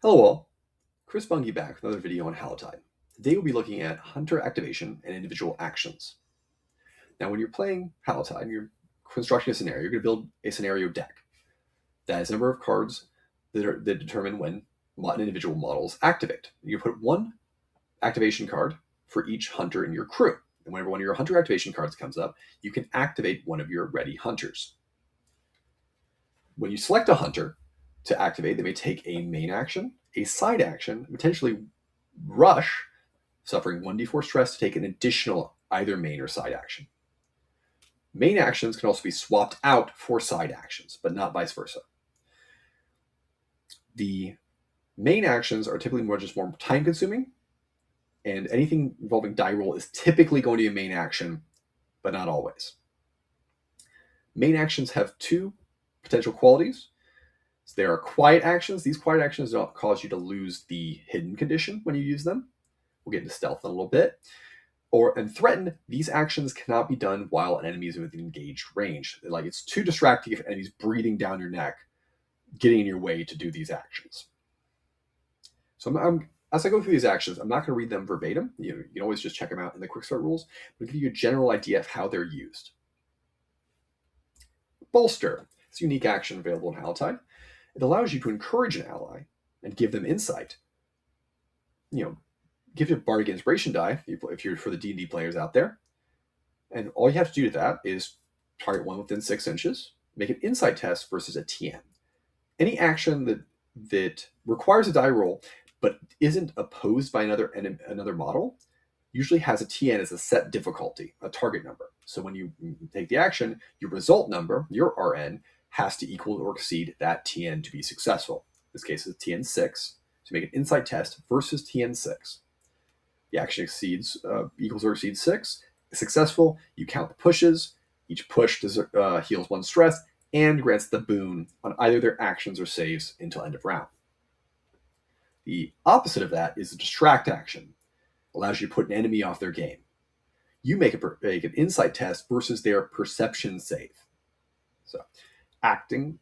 Hello all, Chris Bungie back with another video on Halotide. Today we'll be looking at hunter activation and individual actions. Now when you're playing Halotide and you're constructing a scenario, you're going to build a scenario deck. That has a number of cards that determine when an individual models activate. You put one activation card for each hunter in your crew. And whenever one of your hunter activation cards comes up, you can activate one of your ready hunters. When you select a hunter to activate, they may take a main action, a side action, potentially rush, suffering 1d4 stress to take an additional either main or side action. Main actions can also be swapped out for side actions, but not vice versa. The main actions are typically more time consuming, and anything involving die roll is typically going to be a main action, but not always. Main actions have two potential qualities. So there are quiet actions. These quiet actions don't cause you to lose the hidden condition when you use them. We'll get into stealth in a little bit. And threaten, these actions cannot be done while an enemy is within engaged range. Like, it's too distracting if an enemy's breathing down your neck, getting in your way to do these actions. So as I go through these actions, I'm not going to read them verbatim. You can always just check them out in the quick start rules, but I'll give you a general idea of how they're used. Bolster. It's a unique action available in Halotide. It allows you to encourage an ally and give them insight. Give you a bardic inspiration die if you're for the D&D players out there. And all you have to do to that is target one within 6 inches, make an insight test versus a TN. Any action that requires a die roll but isn't opposed by another model usually has a TN as a set difficulty, a target number. So when you take the action, your result number, your RN, has to equal or exceed that TN to be successful. In this case, it's TN 6. So make an insight test versus TN 6. The action equals or exceeds 6. Successful, you count the pushes. Each push heals 1 stress and grants the boon on either their actions or saves until end of round. The opposite of that is a distract action. Allows you to put an enemy off their game. You make an insight test versus their perception save. So acting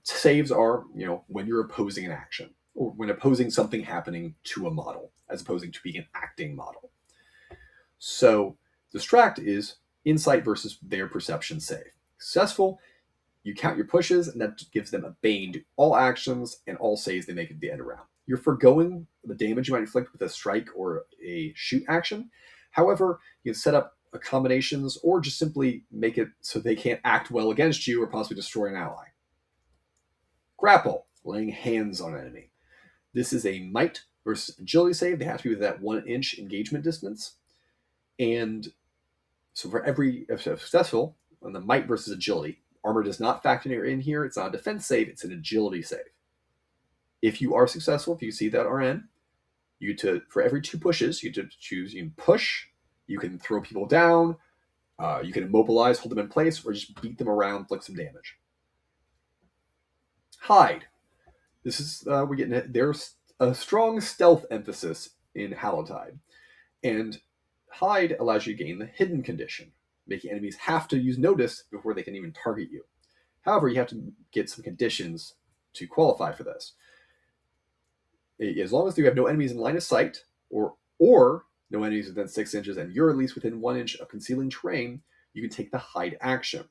saves are when you're opposing an action, or when opposing something happening to a model, as opposed to being an acting model. So distract is insight versus their perception save. Successful, you count your pushes, and that gives them a bane to all actions and all saves they make at the end of round. You're foregoing the damage you might inflict with a strike or a shoot action. However, you can set up combinations or just simply make it so they can't act well against you or possibly destroy an ally. Grapple, laying hands on an enemy. This is a might versus agility save. They have to be within that 1 inch engagement distance. And so if successful on the might versus agility, armor does not factor in here. It's not a defense save, it's an agility save. If you are successful, if you see that RN, for every 2 pushes, you can push, you can throw people down, you can immobilize, hold them in place, or just beat them around, inflict some damage. Hide. This is there's a strong stealth emphasis in Halotide, and hide allows you to gain the hidden condition, making enemies have to use notice before they can even target you. However, you have to get some conditions to qualify for this. As long as you have no enemies in line of sight, or no enemies within 6 inches, and you're at least within 1 inch of concealing terrain, you can take the hide action.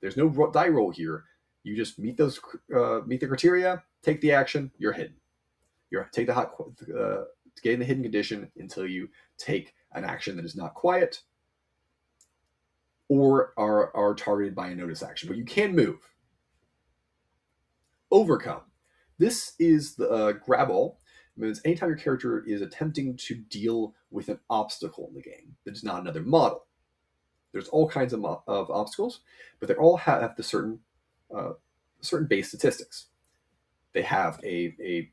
There's no die roll here. You just meet the criteria, take the action, you're hidden. Take the gain the hidden condition until you take an action that is not quiet or are targeted by a notice action, but you can move. Overcome. This is the grab all. It means anytime your character is attempting to deal with an obstacle in the game that is not another model. There's all kinds of obstacles, but they all have the certain base statistics. They have a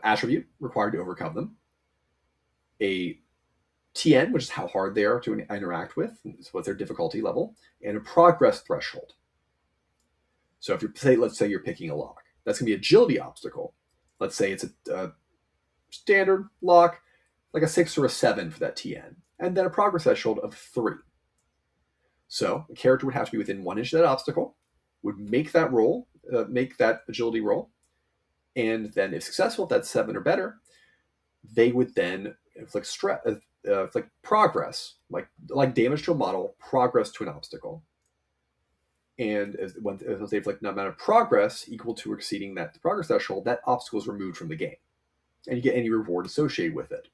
attribute required to overcome them, a TN, which is how hard they are to interact with, is what their difficulty level, and a progress threshold. So let's say you're picking a lock, that's going to be agility obstacle. Let's say it's a standard lock, like a 6 or a 7 for that TN, and then a progress threshold of 3. So a character would have to be within 1 inch of that obstacle, would make that roll, make that agility roll, And then, if successful, if that's 7 or better, they would then inflict progress, like damage to a model, progress to an obstacle. And when they inflict an amount of progress equal to or exceeding that progress threshold, that obstacle is removed from the game, and you get any reward associated with it.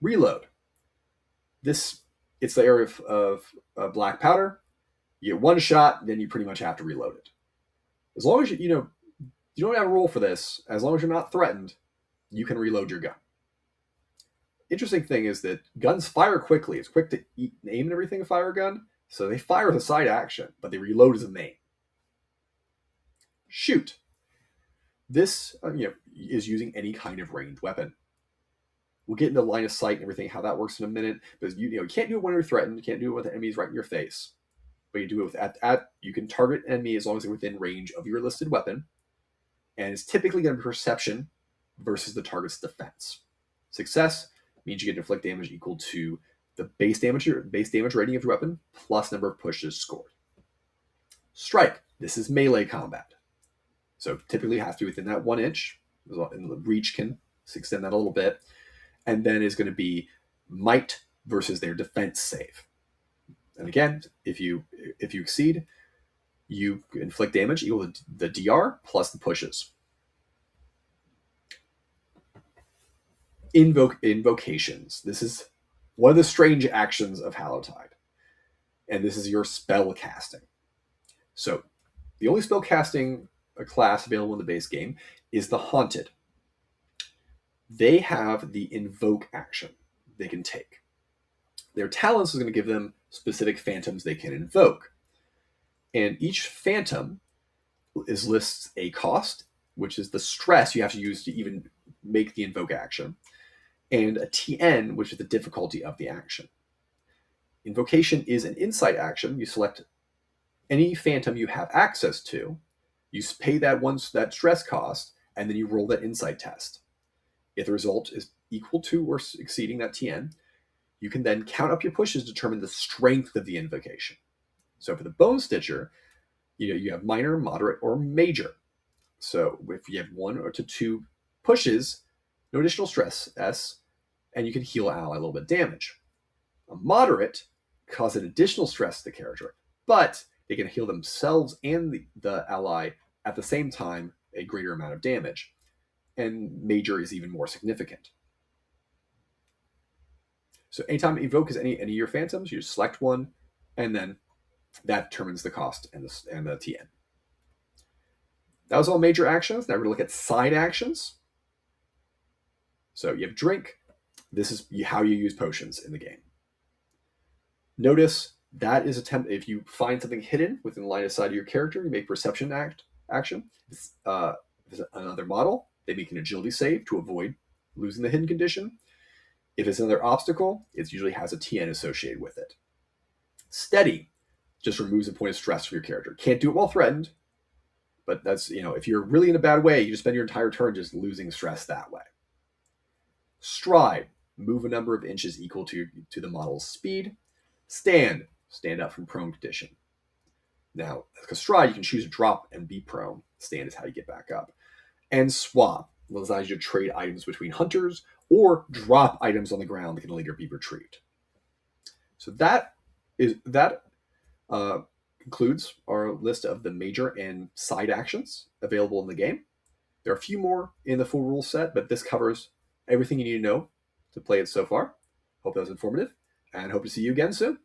Reload. It's the area of black powder. You get one shot, then you pretty much have to reload it. As long as you don't have a rule for this. As long as you're not threatened, you can reload your gun. Interesting thing is that guns fire quickly. It's quick to aim and everything to fire a gun, so they fire as a side action, but they reload as a main. Shoot. This is using any kind of ranged weapon. We'll get into line of sight and everything, how that works in a minute. But you can't do it when you're threatened. You can't do it with enemies right in your face. But you do it with you can target an enemy as long as they're within range of your listed weapon, and it's typically going to be perception versus the target's defense. Success means you get to inflict damage equal to the base damage rating of your weapon plus number of pushes scored. Strike. This is melee combat, so typically has to be within that 1 inch, and the reach can extend that a little bit. And then is going to be might versus their defense save. And again, if you exceed, you inflict damage equal to the DR plus the pushes. Invocations. This is one of the strange actions of Hallowtide. And this is your spell casting. So the only spell casting class available in the base game is the Haunted. They have the invoke action they can take. Their talents is going to give them specific phantoms they can invoke. And each phantom lists a cost, which is the stress you have to use to even make the invoke action, and a TN, which is the difficulty of the action. Invocation is an insight action. You select any phantom you have access to, you pay that stress cost, and then you roll that insight test. If the result is equal to or exceeding that TN, you can then count up your pushes to determine the strength of the invocation. So for the Bone Stitcher, you have minor, moderate, or major. So if you have 1 or 2 pushes, no additional stress, S, and you can heal an ally a little bit damage. A moderate causes an additional stress to the character, but they can heal themselves and the ally at the same time a greater amount of damage. And major is even more significant. So anytime you invoke any of your phantoms, you just select one, and then that determines the cost and the TN. That was all major actions. Now we're going to look at side actions. So you have drink. This is how you use potions in the game. Notice that is if you find something hidden within the line of sight of your character, you make perception action. If it's another model, they make an agility save to avoid losing the hidden condition. If it's another obstacle, it usually has a TN associated with it. Steady just removes a point of stress from your character. Can't do it while threatened, but that's, if you're really in a bad way, you just spend your entire turn just losing stress that way. Stride, move a number of inches equal to the model's speed. Stand up from prone condition. Now, with stride, you can choose to drop and be prone. Stand is how you get back up. And swap allows you to trade items between hunters or drop items on the ground that can later be retrieved. So that concludes our list of the major and side actions available in the game. There are a few more in the full rule set, but this covers everything you need to know to play it so far. Hope that was informative, and hope to see you again soon.